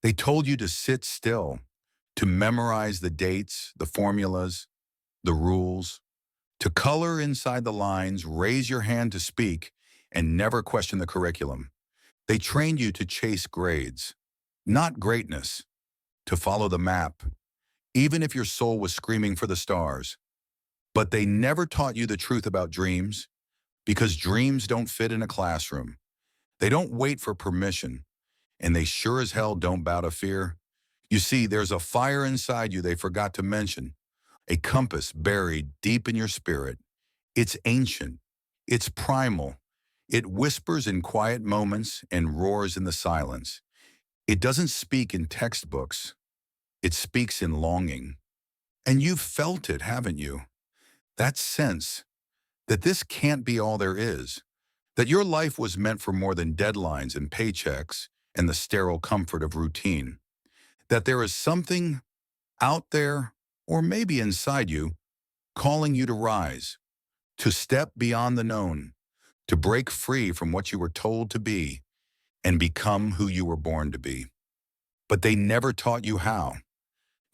They told you to sit still, to memorize the dates, the formulas, the rules, to color inside the lines, raise your hand to speak, and never question the curriculum. They trained you to chase grades, not greatness, to follow the map, even if your soul was screaming for the stars. But they never taught you the truth about dreams, because dreams don't fit in a classroom. They don't wait for permission, and they sure as hell don't bow to fear. You see, there's a fire inside you they forgot to mention, a compass buried deep in your spirit. It's ancient, it's primal. It whispers in quiet moments and roars in the silence. It doesn't speak in textbooks, it speaks in longing. And you've felt it, haven't you? That sense that this can't be all there is, that your life was meant for more than deadlines and paychecks and the sterile comfort of routine, that there is something out there, or maybe inside you, calling you to rise, to step beyond the known, to break free from what you were told to be and become who you were born to be. But they never taught you how.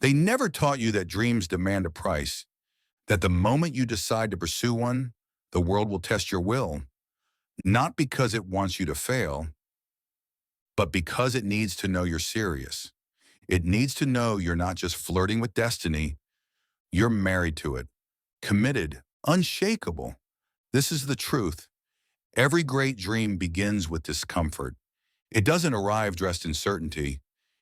They never taught you that dreams demand a price, that the moment you decide to pursue one, the world will test your will, not because it wants you to fail, but because it needs to know you're serious. It needs to know you're not just flirting with destiny, you're married to it, committed, unshakable. This is the truth. Every great dream begins with discomfort. It doesn't arrive dressed in certainty.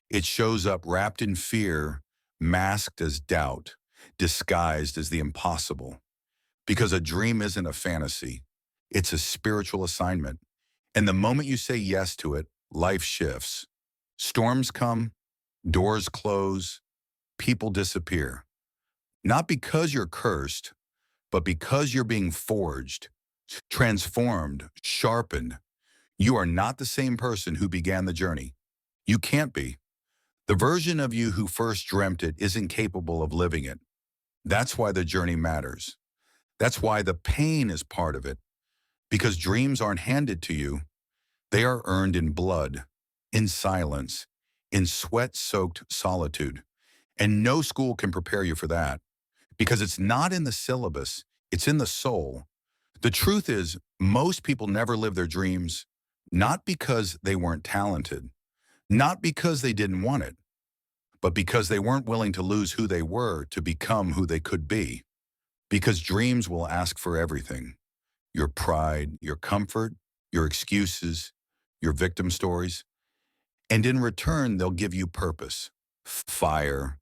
It shows up wrapped in fear, masked as doubt, disguised as the impossible. Because a dream isn't a fantasy. It's a spiritual assignment. And the moment you say yes to it, life shifts. Storms come, doors close, people disappear. Not because you're cursed, but because you're being forged, transformed, sharpened. You are not the same person who began the journey. You can't be. The version of you who first dreamt it isn't capable of living it. That's why the journey matters. That's why the pain is part of it. Because dreams aren't handed to you. They are earned in blood, in silence, in sweat-soaked solitude. And no school can prepare you for that. Because it's not in the syllabus, it's in the soul. The truth is, most people never live their dreams, not because they weren't talented, not because they didn't want it, but because they weren't willing to lose who they were to become who they could be. Because dreams will ask for everything. Your pride, your comfort, your excuses, your victim stories. And in return, they'll give you purpose, fire,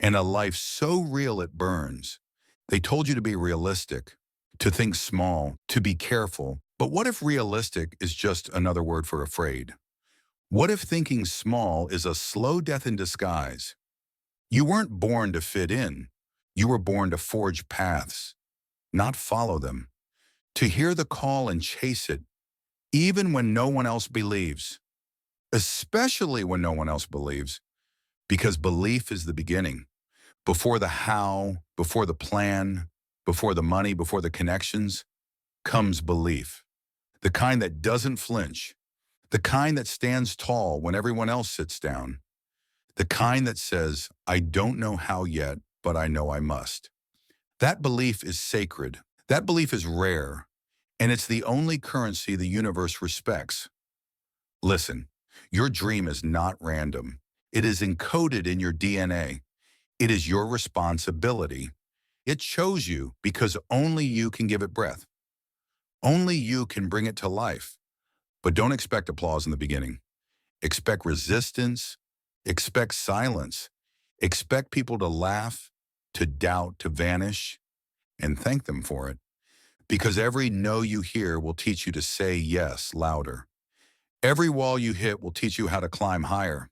and a life so real it burns. They told you to be realistic, to think small, to be careful. But what if realistic is just another word for afraid? What if thinking small is a slow death in disguise? You weren't born to fit in. You were born to forge paths, not follow them. To hear the call and chase it, even when no one else believes. Especially when no one else believes, because belief is the beginning. Before the how, before the plan, before the money, before the connections, comes belief. The kind that doesn't flinch. The kind that stands tall when everyone else sits down. The kind that says, I don't know how yet, but I know I must. That belief is sacred. That belief is rare. And it's the only currency the universe respects. Listen, your dream is not random. It is encoded in your DNA. It is your responsibility. It chose you because only you can give it breath. Only you can bring it to life. But don't expect applause in the beginning. Expect resistance. Expect silence. Expect people to laugh, to doubt, to vanish, and thank them for it. Because every no you hear will teach you to say yes louder. Every wall you hit will teach you how to climb higher.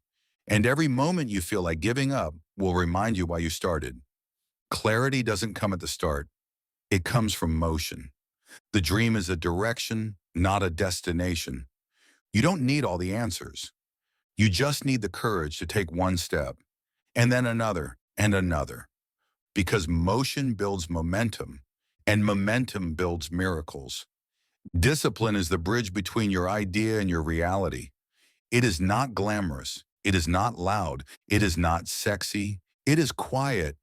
And every moment you feel like giving up will remind you why you started. Clarity doesn't come at the start. It comes from motion. The dream is a direction, not a destination. You don't need all the answers. You just need the courage to take one step, and then another, and another. Because motion builds momentum, and momentum builds miracles. Discipline is the bridge between your idea and your reality. It is not glamorous. It is not loud. It is not sexy. It is quiet,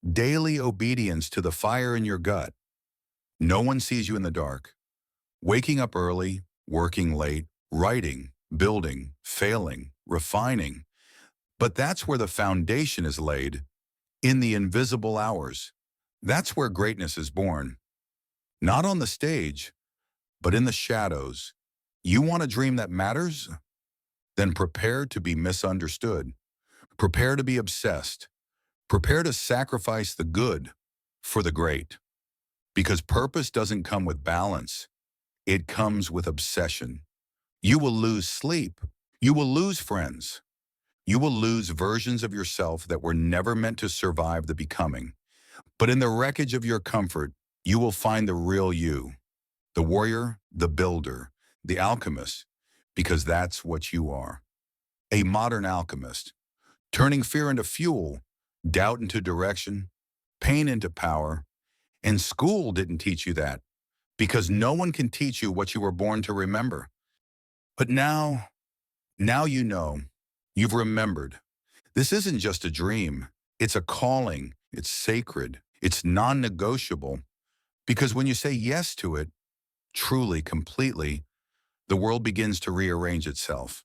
daily obedience to the fire in your gut. No one sees you in the dark. Waking up early, working late, writing, building, failing, refining. But that's where the foundation is laid, in the invisible hours. That's where greatness is born. Not on the stage, but in the shadows. You want a dream that matters? Then prepare to be misunderstood. Prepare to be obsessed. Prepare to sacrifice the good for the great. Because purpose doesn't come with balance. It comes with obsession. You will lose sleep. You will lose friends. You will lose versions of yourself that were never meant to survive the becoming. But in the wreckage of your comfort, you will find the real you, the warrior, the builder, the alchemist, because that's what you are. A modern alchemist, turning fear into fuel, doubt into direction, pain into power. And school didn't teach you that, because no one can teach you what you were born to remember. But now you know, you've remembered. This isn't just a dream. It's a calling. It's sacred. It's non-negotiable. Because when you say yes to it, truly, completely, the world begins to rearrange itself.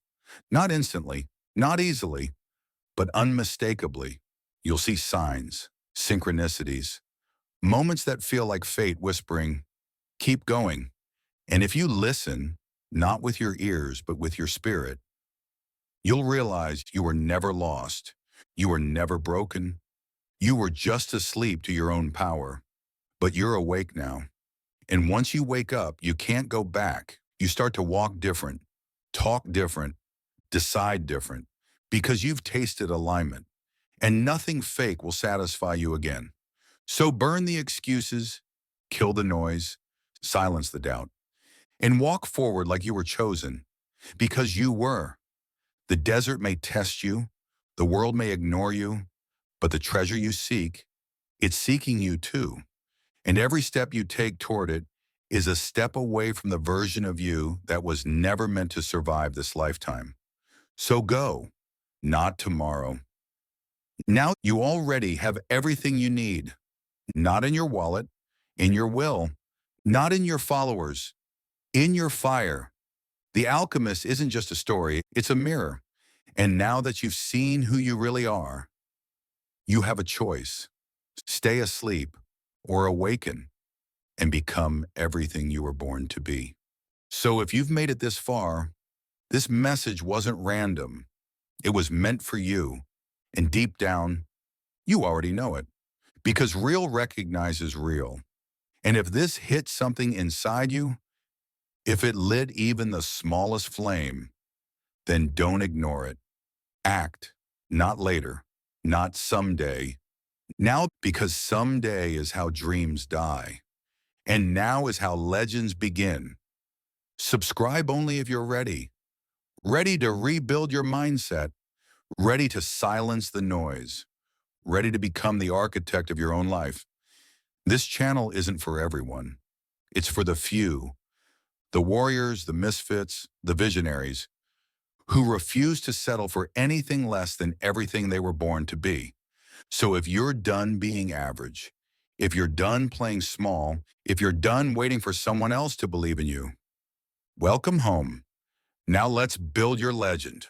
Not instantly, not easily, but unmistakably. You'll see signs, synchronicities, moments that feel like fate whispering, keep going. And if you listen, not with your ears, but with your spirit, you'll realize you were never lost. You were never broken. You were just asleep to your own power. But you're awake now. And once you wake up, you can't go back. You start to walk different, talk different, decide different, because you've tasted alignment. And nothing fake will satisfy you again. So burn the excuses, kill the noise, silence the doubt, and walk forward like you were chosen, because you were. The desert may test you, the world may ignore you, but the treasure you seek, it's seeking you too. And every step you take toward it is a step away from the version of you that was never meant to survive this lifetime. So go, not tomorrow. Now you already have everything you need, not in your wallet, in your will, not in your followers, in your fire. The Alchemist isn't just a story, it's a mirror. And now that you've seen who you really are, you have a choice. Stay asleep or awaken and become everything you were born to be. So if you've made it this far, this message wasn't random. It was meant for you. And deep down, you already know it. Because real recognizes real. And if this hit something inside you, if it lit even the smallest flame, then don't ignore it. Act, not later, not someday. Now, because someday is how dreams die. And now is how legends begin. Subscribe only if you're ready. Ready to rebuild your mindset. Ready to silence the noise. Ready to become the architect of your own life. This channel isn't for everyone. It's for the few. The warriors, the misfits, the visionaries, who refuse to settle for anything less than everything they were born to be. So if you're done being average, if you're done playing small, if you're done waiting for someone else to believe in you, welcome home. Now let's build your legend.